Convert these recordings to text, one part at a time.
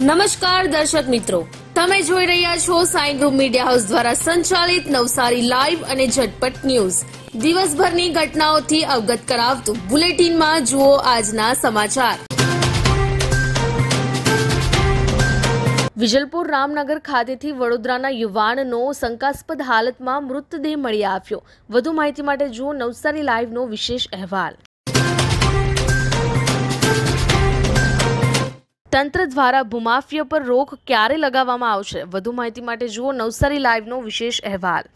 નમસ્કાર દર્શક મિત્રો, તમે જોઈ રહ્યા છો સાઈ ગ્રુપ મીડિયા હાઉસ દ્વારા સંચાલિત નવસારી લાઈવ અને ઝટપટ ન્યૂઝ. દિવસભરની ઘટનાઓથી અવગત કરાવતું બુલેટિનમાં જુઓ આજના સમાચાર. વિજલપુર રામનગર ખાતેથી વડોદરાના યુવાનનો શંકાસ્પદ હાલતમાં મૃતદેહ મળી આવ્યો. વધુ માહિતી માટે જુઓ નવસારી લાઈવનો વિશેષ અહેવાલ. તંત્ર દ્વારા ભૂમાફિયા પર રોક ક્યારે લગાવવામાં આવશે? વધુ માહિતી માટે જુઓ નવસારી લાઈવનો વિશેષ અહેવાલ.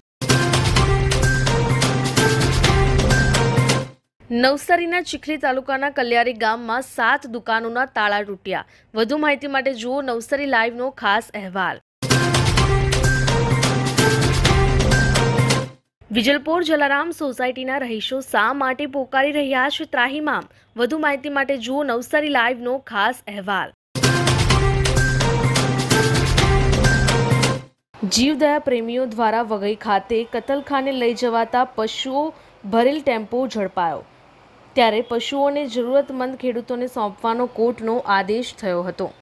નવસારીના ચીખલી તાલુકાના કલ્યારી ગામમાં 7 દુકાનોના તાળા તૂટ્યા. વધુ માહિતી માટે જુઓ નવસારી લાઈવનો ખાસ અહેવાલ. વિજલપુર જલારામ સોસાયટીના રહીશો શા માટે પોકારી રહ્યા છે ત્રાહિમામ? વધુ માહિતી માટે જુઓ નવસારી લાઈવનો ખાસ અહેવાલ. જીવદયા પ્રેમીઓ દ્વારા વઘઈ ખાતે કતલખાને લઈ જવાતા પશુઓ ભરેલ ટેમ્પો ઝડપાયો. ત્યારે પશુઓને જરૂરતમંદ ખેડૂતોને સોંપવાનો કોર્ટનો આદેશ થયો હતો.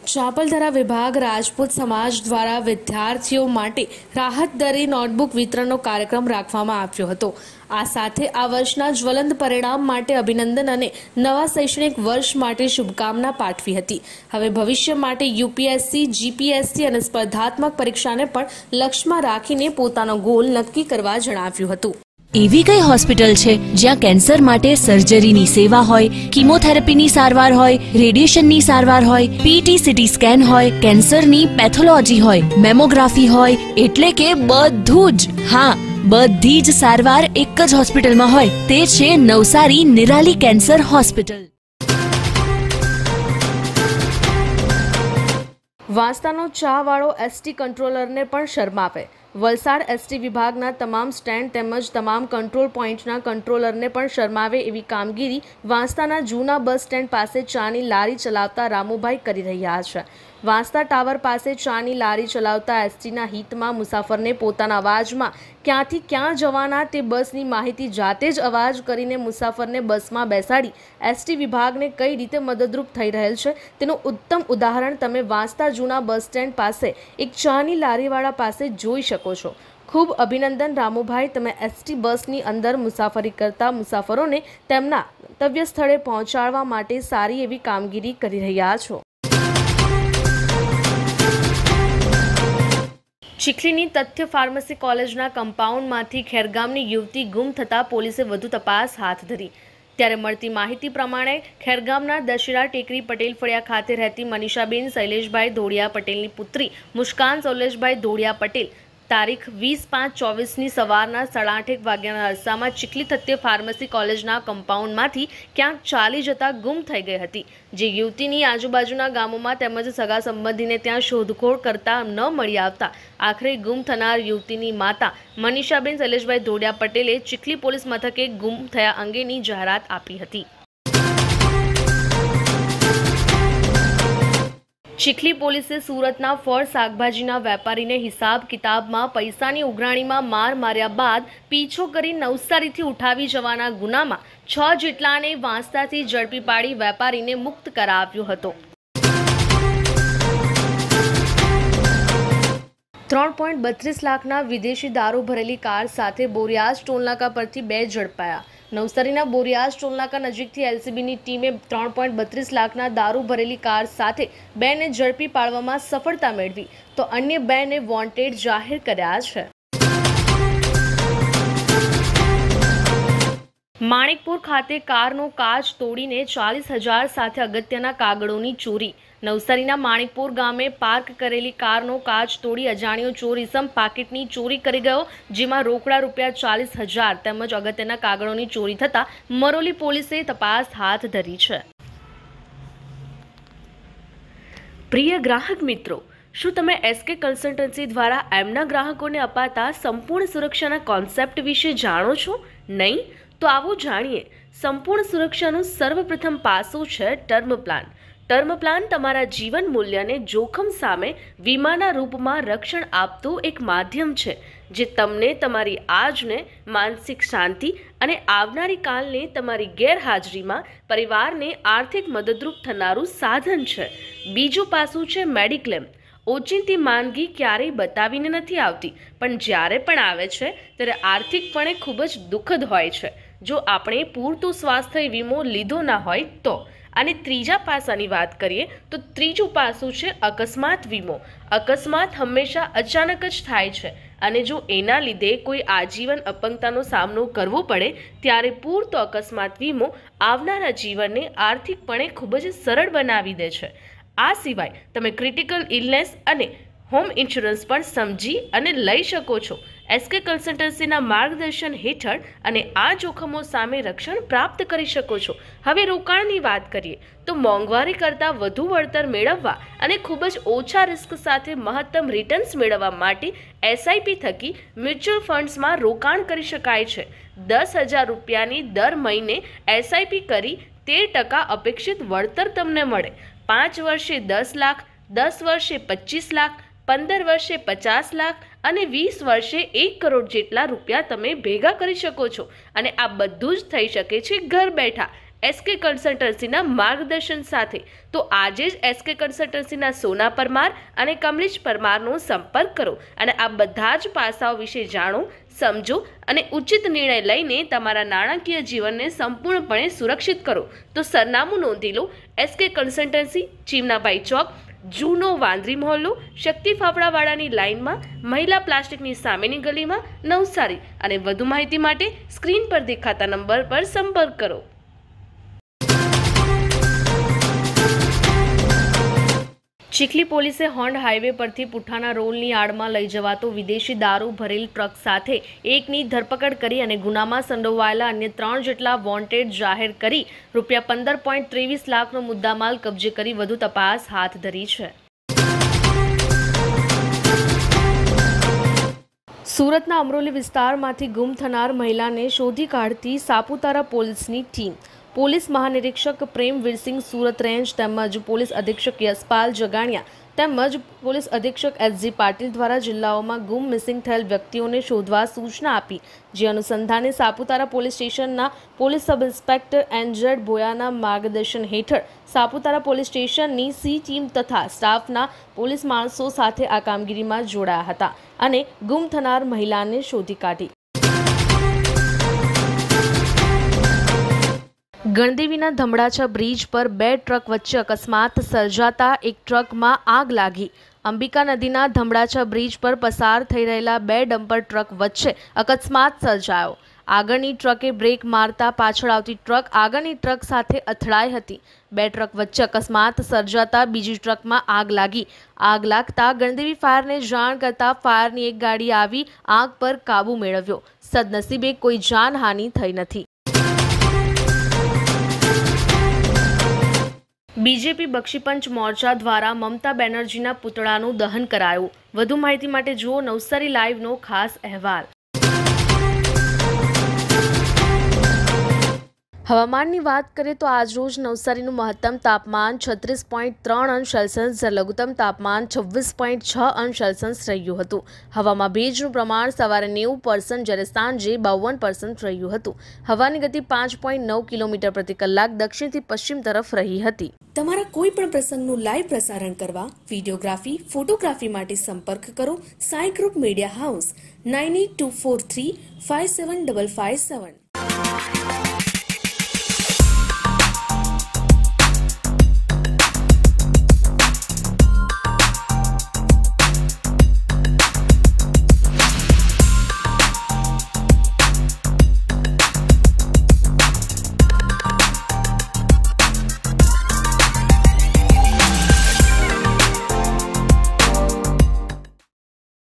ચાપલધરા વિભાગ રાજપૂત સમાજ દ્વારા વિદ્યાર્થીઓ માટે રાહત દરે નોટબુક વિતરણનો કાર્યક્રમ રાખવામાં આવ્યો હતો. આ સાથે આ વર્ષના જ્વલંત પરિણામ માટે અભિનંદન અને નવા શૈક્ષણિક વર્ષ માટે શુભકામના પાઠવી હતી. હવે ભવિષ્ય માટે યુપીએસસી, જીપીએસસી અને સ્પર્ધાત્મક પરીક્ષાને પણ લક્ષ્યમાં રાખીને પોતાનો ગોલ નક્કી કરવા જણાવ્યું હતું. એવી કઈ હોસ્પિટલ છે જ્યાં કેન્સર માટે સર્જરીની સેવા હોય, કીમોથેરાપીની સારવાર હોય, રેડિયેશનની સારવાર હોય, પીટી સીટી સ્કેન હોય, કેન્સરની પેથોલોજી હોય, મેમોગ્રાફી હોય, એટલે કે બધું જ. હા, બધી જ સારવાર એક જ હોસ્પિટલમાં હોય. તે છે નવસારી નિરાલી કેન્સર હોસ્પિટલ. વાંસદાનો ચાવાળો એસટી કંટ્રોલરને પણ શરમાવે. વલસાડ એસટી વિભાગના તમામ સ્ટેન્ડ તેમજ તમામ કંટ્રોલ પોઈન્ટના કંટ્રોલરને પણ શરમાવે એવી કામગીરી વાંસદાના જૂના બસ સ્ટેન્ડ પાસે ચાની લારી ચલાવતા રામુભાઈ કરી રહ્યા છે. વાંસદા ટાવર પાસે ચાની લારી ચલાવતા એસટીના હિતમાં મુસાફરને પોતાના અવાજમાં ક્યાંથી ક્યાં જવાના તે બસની માહિતી જાતે જ અવાજ કરીને મુસાફરને બસમાં બેસાડી એસટી વિભાગને કઈ રીતે મદદરૂપ થઈ રહેલ છે તેનું ઉત્તમ ઉદાહરણ તમે વાંસદા જૂના બસ સ્ટેન્ડ પાસે એક ચાની લારીવાળા પાસે જોઈ શકો છો. ખૂબ અભિનંદન રામુભાઈ, તમે એસટી બસની અંદર મુસાફરી કરતા મુસાફરોને તેમના ગંતવ્ય સ્થળે પહોંચાડવા માટે સારી એવી કામગીરી કરી રહ્યા છો. ચીખલીની તથ્ય ફાર્મસી કોલેજના કમ્પાઉન્ડમાંથી ખેરગામની યુવતી ગુમ થતાં પોલીસે વધુ તપાસ હાથ ધરી. ત્યારે મળતી માહિતી પ્રમાણે ખેરગામના દશેરા ટેકરી પટેલ ફળિયા ખાતે રહેતી મનીષાબેન શૈલેષભાઈ ધોળિયા પટેલની પુત્રી મુસ્કાન શૈલેષભાઈ ધોળિયા પટેલ તારીખ 20/5/24ની સવારના 8:30 વાગ્યાના અરસામાં ચીખલી તથ્ય ફાર્મસી કોલેજના કમ્પાઉન્ડમાંથી ક્યાંક ચાલી જતા ગુમ થઈ ગઈ હતી. જે યુવતીની આજુબાજુના ગામોમાં તેમજ સગા સંબંધીને ત્યાં શોધખોળ કરતા ન મળી આવતા આખરે ગુમ થનાર યુવતીની માતા મનીષાબેન શૈલેષભાઈ ધોળિયા પટેલે ચીખલી પોલીસ મથકે ગુમ થયા અંગેની જાહેરાત આપી હતી. ચીખલી પોલીસે સુરતના ફળ શાકભાજીના વેપારીને હિસાબ કિતાબમાં પૈસાની ઉઘરાણીમાં માર માર્યા બાદ પીછો કરી નવસારીથી ઉઠાવી જવાના ગુનામાં 6 જેટલાને વાંસદાથી ઝડપી પાડી વેપારીને મુક્ત કરાવ્યો હતો. 3.32 લાખના વિદેશી દારૂ ભરેલી કાર સાથે બોરિયાજ ટોલનાકા પરથી 2 ઝડપાયા. નવસારીના બોરિયાજ ટોલનાકા નજીકથી એલસીબીની ટીમે 3.32 લાખના દારૂ ભરેલી કાર સાથે 2ને ઝડપી પાડવામાં સફળતા મેળવી તો અન્ય 2ને વોન્ટેડ જાહેર કર્યા છે. માણિકપુર ખાતે કારનો કાચ તોડીને 40,000 સાથે અગત્યના કાગળોની ચોરી. નવસારીના માણિકપુર ગામે પાર્ક કરેલી કારનો કાચ તોડી અજાણ્યો ચોર ઇસમ પાકીટની ચોરી કરી ગયો, જેમાં રોકડા ₹40,000 તેમજ અગત્યના કાગળોની ચોરી થતાં મરોલી પોલીસે તપાસ હાથ ધરી છે. પ્રિય ગ્રાહક મિત્રો, શું તમે એસકે કન્સલ્ટન્સી દ્વારા એમના ગ્રાહકોને અપાતા સંપૂર્ણ સુરક્ષાના કોન્સેપ્ટ વિશે જાણો છો? નહીં? તો આવો જાણીએ. સંપૂર્ણ સુરક્ષાનું સર્વપ્રથમ પાસું છે ટર્મ પ્લાન. ટર્મ પ્લાન તમારા જીવન મૂલ્યને જોખમ સામે વીમાના રૂપમાં રક્ષણ આપતું એક માધ્યમ છે જે તમને તમારી આજને માનસિક શાંતિ અને આવનારી કાલને તમારી ગેરહાજરીમાં પરિવારને આર્થિક મદદરૂપ થનારું સાધન છે. બીજું પાસું છે મેડિક્લેમ. ઓચિંતી માંદગી ક્યારેય બતાવીને નથી આવતી, પણ જ્યારે પણ આવે છે ત્યારે આર્થિકપણે ખૂબ જ દુઃખદ હોય છે જો આપણે પૂરતું સ્વાસ્થ્ય વીમો લીધો ના હોય તો. અને ત્રીજા પાસાની વાત કરીએ તો ત્રીજું પાસું છે અકસ્માત વીમો. અકસ્માત હંમેશા અચાનક જ થાય છે અને જો એના લીધે કોઈ આજીવન અપંગતાનો સામનો કરવો પડે ત્યારે પૂરતો અકસ્માત વીમો આવનારા જીવનને આર્થિકપણે ખૂબ જ સરળ બનાવી દે છે. આ સિવાય તમે ક્રિટિકલ ઇલનેસ અને હોમ ઇન્સ્યોરન્સ પણ સમજી અને લઈ શકો છો. એસકે કન્સલ્ટન્સીના માર્ગદર્શન હેઠળ અને આ જોખમો સામે રક્ષણ પ્રાપ્ત કરી શકો છો. હવે રોકાણની વાત કરીએ તો મોંઘવારી કરતાં વધુ વળતર મેળવવા અને ખૂબ જ ઓછા રિસ્ક સાથે મહત્તમ રિટર્ન્સ મેળવવા માટે એસઆઈપી થકી મ્યુચ્યુઅલ ફંડ્સમાં રોકાણ કરી શકાય છે. 10,000 રૂપિયાની દર મહિને એસઆઈપી કરી 13% અપેક્ષિત વળતર તમને મળે. 5 વર્ષે 10 લાખ, 10 વર્ષે 25 લાખ, 15 વર્ષે 50 લાખ અને 20 વર્ષે 1 કરોડ જેટલા રૂપિયા તમે ભેગા કરી શકો છો. અને આ બધું જ થઈ શકે છે ઘર બેઠા એસકે કન્સલ્ટન્સીના માર્ગદર્શન સાથે. તો આજે જ એસકે કન્સલ્ટન્સીના સોના પરમાર અને કમલેશ પરમારનો સંપર્ક કરો અને આ બધા જ પાસાઓ વિશે જાણો, સમજો અને ઉચિત નિર્ણય લઈને તમારા નાણાકીય જીવનને સંપૂર્ણપણે સુરક્ષિત કરો. તો સરનામું નોંધી લો. એસકે કન્સલ્ટન્સી, ચીમનાભાઈ ચોક, જૂનો વાંદરી મહોલ્લો, શક્તિ ફાફડાવાળાની લાઇનમાં, મહિલા પ્લાસ્ટિકની સામેની ગલીમાં, નવસારી. અને વધુ માહિતી માટે સ્ક્રીન પર દેખાતા નંબર પર સંપર્ક કરો. ચીખલી પોલીસે હોન્ડ હાઈવે પરથી પુઠાના રોલની આડમાં લઈ જવાતો વિદેશી દારૂ ભરેલ ટ્રક સાથે એકની ધરપકડ કરી અને ગુનામાં સંડોવાયેલા અન્ય 3 જેટલા વોન્ટેડ જાહેર કરી ₹15.23 લાખનો મુદ્દામાલ કબજે કરી વધુ તપાસ હાથ ધરી છે. સુરતના અમરોલી વિસ્તારમાંથી ગુમ થનાર મહિલાને શોધી કાઢતી સાપુતારા પોલીસની ટીમ. પોલીસ મહાનિરીક્ષક પ્રેમવીરસિંહ સુરત રેન્જ તેમજ પોલીસ અધિક્ષક યશપાલ જગાણિયા તેમજ પોલીસ અધિક્ષક એસજી પાટીલ દ્વારા જિલ્લાઓમાં ગુમ મિસિંગ થયેલ વ્યક્તિઓને શોધવા સૂચના આપી. જે અનુસંધાને સાપુતારા પોલીસ સ્ટેશનના પોલીસ સબ ઇન્સ્પેક્ટર એનઝેડ ભોયાના માર્ગદર્શન હેઠળ સાપુતારા પોલીસ સ્ટેશનની સી ટીમ તથા સ્ટાફના પોલીસ માણસો સાથે આ કામગીરીમાં જોડાયા હતા અને ગુમ થનાર મહિલાને શોધી કાઢી. ગણદેવીના ધમડાચા બ્રિજ પર 2 ટ્રક વચ્ચે અકસ્માત સર્જાતા એક ટ્રકમાં આગ લાગી. અંબિકા નદીના ધમડાચા બ્રિજ પર પસાર થઈ રહેલા 2 ડમ્પર ટ્રક વચ્ચે અકસ્માત સર્જાયો. આગળની ટ્રકે બ્રેક મારતા પાછળ આવતી ટ્રક આગળની ટ્રક સાથે અથડાઈ હતી. 2 ટ્રક વચ્ચે અકસ્માત સર્જાતા બીજી ટ્રકમાં આગ લાગી. આગ લાગતા ગણદેવી ફાયરને જાણ કરતા ફાયરની એક ગાડી આવી આગ પર કાબુ મેળવ્યો. સદનસીબે કોઈ જાનહાનિ થઈ નથી. બીજેપી બક્ષીપંચ મોરચા દ્વારા મમતા બેનર્જીના પુતળાનું દહન કરાયું. વધુ માહિતી માટે જુઓ નવસારી લાઈવનો ખાસ અહેવાલ. હવામાનની વાત કરીએ તો આજરોજ નવસારીનું મહત્તમ તાપમાન 36.3 અંશ સેલ્સિયસ જ્યારે લઘુત્તમ તાપમાન 26.6 અંશ સેલ્સિયસ રહ્યું હતું. હવામાં ભેજનું પ્રમાણ સવારે 90% જ્યારે સાંજે 52% રહ્યું હતું. હવાની ગતિ 5.9 કિલોમીટર પ્રતિ કલાક દક્ષિણથી પશ્ચિમ તરફ રહી હતી. તમારા કોઈ પણ પ્રસંગનું લાઈવ પ્રસારણ કરવા, વિડીયોગ્રાફી, ફોટોગ્રાફી માટે સંપર્ક કરો સાઈ ગ્રુપ મીડિયા હાઉસ 9824357557.